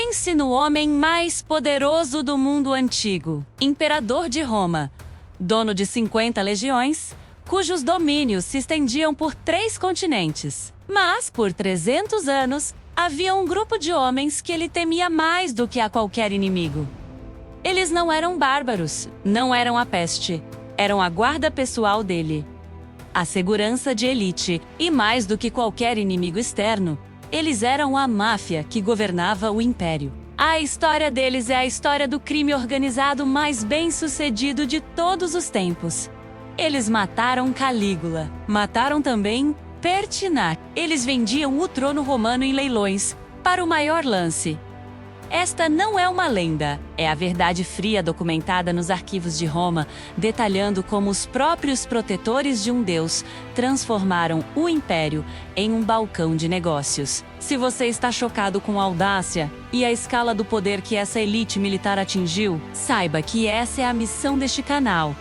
Pense no homem mais poderoso do mundo antigo, imperador de Roma, dono de 50 legiões, cujos domínios se estendiam por 3 continentes. Mas, por 300 anos, havia um grupo de homens que ele temia mais do que a qualquer inimigo. Eles não eram bárbaros, não eram a peste, eram a guarda pessoal dele. A segurança de elite, e mais do que qualquer inimigo externo, eles eram a máfia que governava o império. A história deles é a história do crime organizado mais bem-sucedido de todos os tempos. Eles mataram Calígula, mataram também Pertinax. Eles vendiam o trono romano em leilões, para o maior lance. Esta não é uma lenda, é a verdade fria documentada nos arquivos de Roma, detalhando como os próprios protetores de um deus transformaram o império em um balcão de negócios. Se você está chocado com a audácia e a escala do poder que essa elite militar atingiu, saiba que essa é a missão deste canal: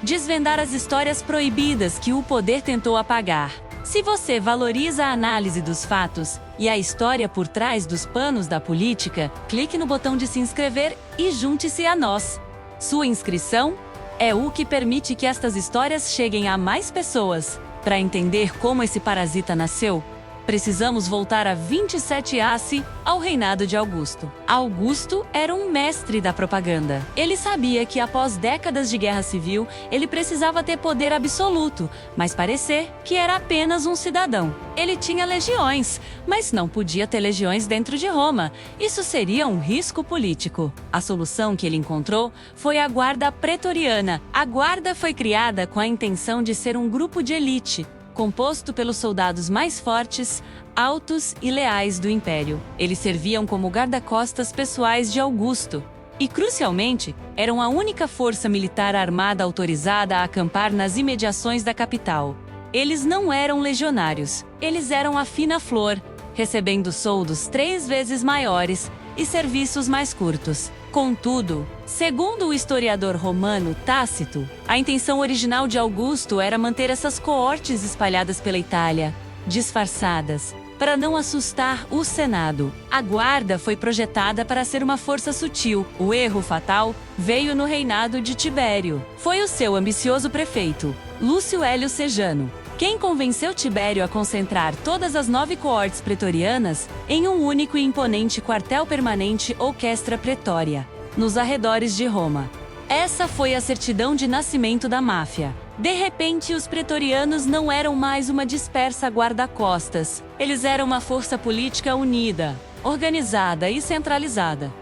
desvendar as histórias proibidas que o poder tentou apagar. Se você valoriza a análise dos fatos e a história por trás dos panos da política, clique no botão de se inscrever e junte-se a nós. Sua inscrição é o que permite que estas histórias cheguem a mais pessoas. Para entender como esse parasita nasceu, precisamos voltar a 27 AC, ao reinado de Augusto. Augusto era um mestre da propaganda. Ele sabia que após décadas de guerra civil, ele precisava ter poder absoluto, mas parecer que era apenas um cidadão. Ele tinha legiões, mas não podia ter legiões dentro de Roma. Isso seria um risco político. A solução que ele encontrou foi a Guarda Pretoriana. A guarda foi criada com a intenção de ser um grupo de elite, composto pelos soldados mais fortes, altos e leais do Império. Eles serviam como guarda-costas pessoais de Augusto e, crucialmente, eram a única força militar armada autorizada a acampar nas imediações da capital. Eles não eram legionários, eles eram a fina flor, recebendo soldos 3 vezes maiores e serviços mais curtos. Contudo, segundo o historiador romano Tácito, a intenção original de Augusto era manter essas coortes espalhadas pela Itália, disfarçadas, para não assustar o Senado. A guarda foi projetada para ser uma força sutil. O erro fatal veio no reinado de Tibério. Foi o seu ambicioso prefeito, Lúcio Hélio Sejano, quem convenceu Tibério a concentrar todas as 9 coortes pretorianas em um único e imponente quartel permanente ou questra pretória, nos arredores de Roma. Essa foi a certidão de nascimento da máfia. De repente, os pretorianos não eram mais uma dispersa guarda-costas. Eles eram uma força política unida, organizada e centralizada,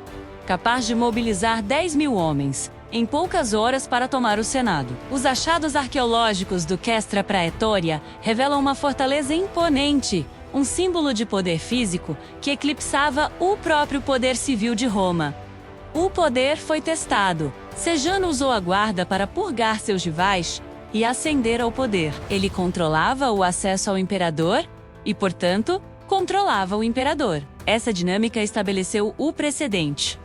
capaz de mobilizar 10.000 homens em poucas horas para tomar o Senado. Os achados arqueológicos do Questra Praetória revelam uma fortaleza imponente, um símbolo de poder físico que eclipsava o próprio poder civil de Roma. O poder foi testado. Sejano usou a guarda para purgar seus rivais e ascender ao poder. Ele controlava o acesso ao imperador e, portanto, controlava o imperador. Essa dinâmica estabeleceu o precedente.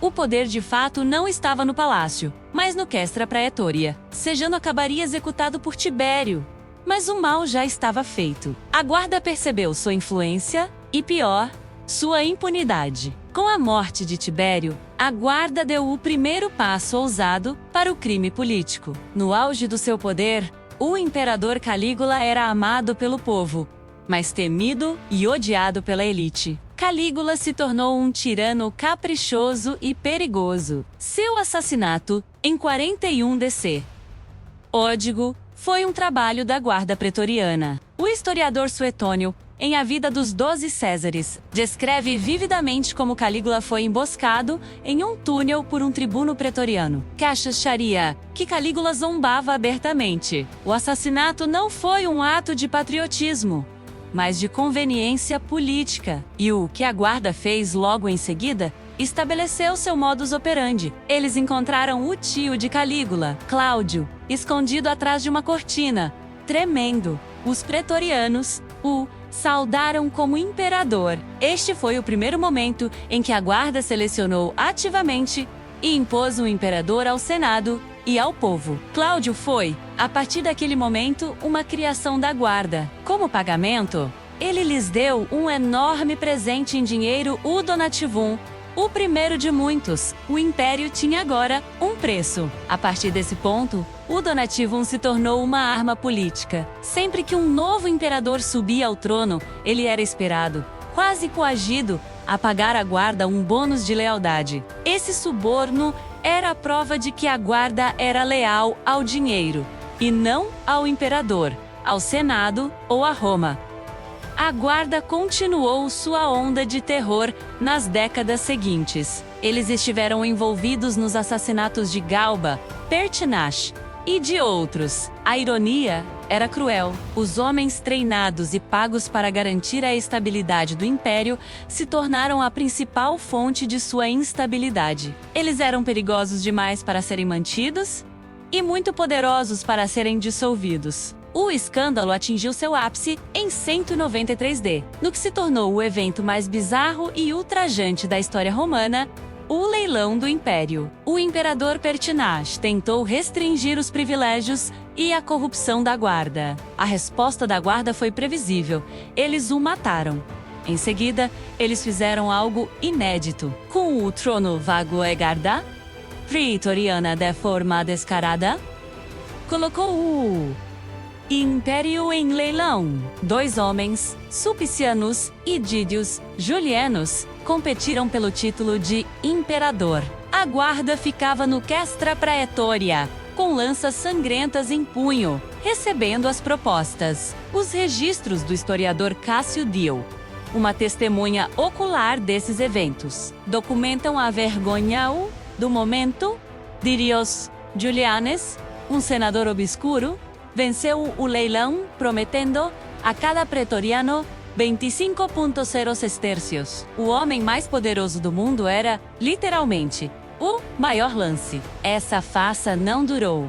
O poder de fato não estava no palácio, mas no Questra Praetória. Sejano acabaria executado por Tibério, mas o mal já estava feito. A guarda percebeu sua influência e, pior, sua impunidade. Com a morte de Tibério, a guarda deu o primeiro passo ousado para o crime político. No auge do seu poder, o imperador Calígula era amado pelo povo, mas temido e odiado pela elite. Calígula se tornou um tirano caprichoso e perigoso. Seu assassinato, em 41 DC. Ódigo foi um trabalho da Guarda Pretoriana. O historiador Suetônio, em A Vida dos 12 Césares, descreve vividamente como Calígula foi emboscado em um túnel por um tribuno pretoriano. Cassius acharia que Calígula zombava abertamente. O assassinato não foi um ato de patriotismo, mas de conveniência política. E o que a guarda fez logo em seguida estabeleceu seu modus operandi. Eles encontraram o tio de Calígula, Cláudio, escondido atrás de uma cortina, tremendo. Os pretorianos o saudaram como imperador. Este foi o primeiro momento em que a guarda selecionou ativamente e impôs um imperador ao Senado e ao povo. Cláudio foi, a partir daquele momento, uma criação da guarda. Como pagamento, Ele lhes deu um enorme presente em dinheiro, o donativum. O primeiro de muitos. O império tinha agora um preço. A partir desse ponto, o donativum se tornou uma arma política. Sempre que um novo imperador subia ao trono, ele era esperado, quase coagido, a pagar à guarda um bônus de lealdade. Esse suborno era a prova de que a guarda era leal ao dinheiro, e não ao imperador, ao Senado ou a Roma. A guarda continuou sua onda de terror nas décadas seguintes. Eles estiveram envolvidos nos assassinatos de Galba, Pertinax e de outros. A ironia era cruel. Os homens treinados e pagos para garantir a estabilidade do império se tornaram a principal fonte de sua instabilidade. Eles eram perigosos demais para serem mantidos e muito poderosos para serem dissolvidos. O escândalo atingiu seu ápice em 193 d, no que se tornou o evento mais bizarro e ultrajante da história romana, o leilão do Império. O imperador Pertinax tentou restringir os privilégios e a corrupção da guarda. A resposta da guarda foi previsível. Eles o mataram. Em seguida, eles fizeram algo inédito. Com o trono vago e guarda pretoriana de forma descarada, colocou o Império em leilão. 2 homens, Sulpicianus e Dídios Julianos, competiram pelo título de imperador. A guarda ficava no Castra Praetoria, com lanças sangrentas em punho, recebendo as propostas. Os registros do historiador Cássio Dio, uma testemunha ocular desses eventos, documentam a vergonha do momento. Dídios Julianes, um senador obscuro, venceu o leilão prometendo a cada pretoriano 25,0 sestércios. O homem mais poderoso do mundo era, literalmente, o maior lance. Essa farsa não durou.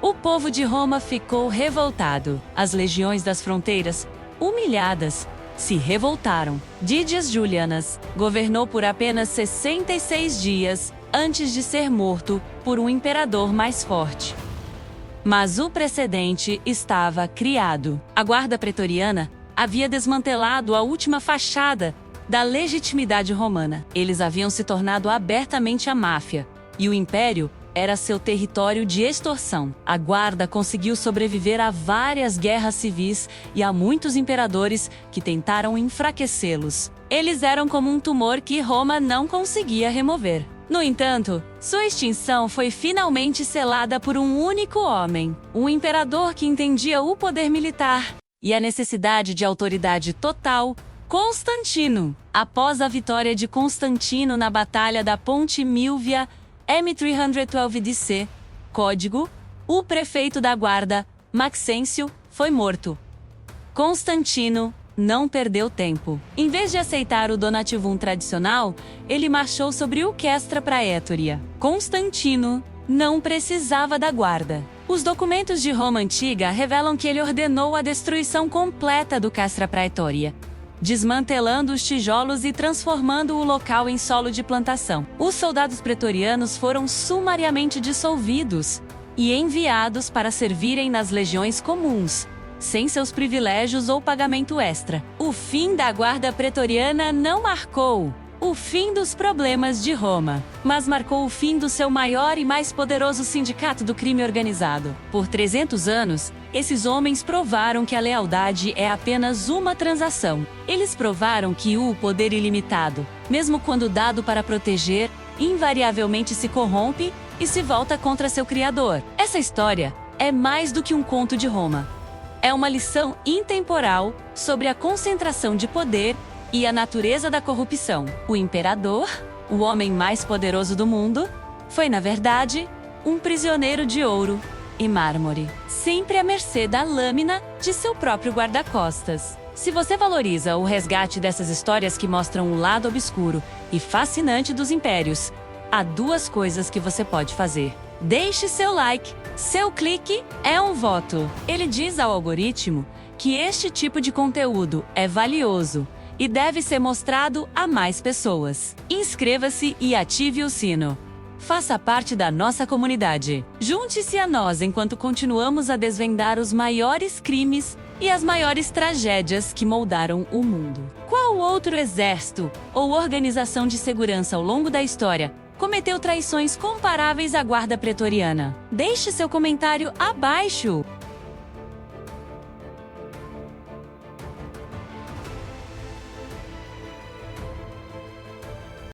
O povo de Roma ficou revoltado. As legiões das fronteiras, humilhadas, se revoltaram. Dídias Julianas governou por apenas 66 dias antes de ser morto por um imperador mais forte. Mas o precedente estava criado. A guarda pretoriana havia desmantelado a última fachada da legitimidade romana. Eles haviam se tornado abertamente a máfia, e o império era seu território de extorsão. A guarda conseguiu sobreviver a várias guerras civis e a muitos imperadores que tentaram enfraquecê-los. Eles eram como um tumor que Roma não conseguia remover. No entanto, sua extinção foi finalmente selada por um único homem, um imperador que entendia o poder militar e a necessidade de autoridade total, Constantino. Após a vitória de Constantino na Batalha da Ponte Milvia, M312 DC, código, o prefeito da guarda, Maxêncio, foi morto. Constantino não perdeu tempo. Em vez de aceitar o donativum tradicional, ele marchou sobre o Castra Praetoria. Constantino não precisava da guarda. Os documentos de Roma antiga revelam que ele ordenou a destruição completa do Castra Praetoria, desmantelando os tijolos e transformando o local em solo de plantação. Os soldados pretorianos foram sumariamente dissolvidos e enviados para servirem nas legiões comuns, sem seus privilégios ou pagamento extra. O fim da guarda pretoriana não marcou o fim dos problemas de Roma, mas marcou o fim do seu maior e mais poderoso sindicato do crime organizado. Por 300 anos, esses homens provaram que a lealdade é apenas uma transação. Eles provaram que o poder ilimitado, mesmo quando dado para proteger, invariavelmente se corrompe e se volta contra seu criador. Essa história é mais do que um conto de Roma. É uma lição intemporal sobre a concentração de poder e a natureza da corrupção. O imperador, o homem mais poderoso do mundo, foi, na verdade, um prisioneiro de ouro e mármore, sempre à mercê da lâmina de seu próprio guarda-costas. Se você valoriza o resgate dessas histórias que mostram o lado obscuro e fascinante dos impérios, há 2 coisas que você pode fazer. Deixe seu like. Seu clique é um voto. Ele diz ao algoritmo que este tipo de conteúdo é valioso e deve ser mostrado a mais pessoas. Inscreva-se e ative o sino. Faça parte da nossa comunidade. Junte-se a nós enquanto continuamos a desvendar os maiores crimes e as maiores tragédias que moldaram o mundo. Qual outro exército ou organização de segurança ao longo da história cometeu traições comparáveis à Guarda Pretoriana? Deixe seu comentário abaixo!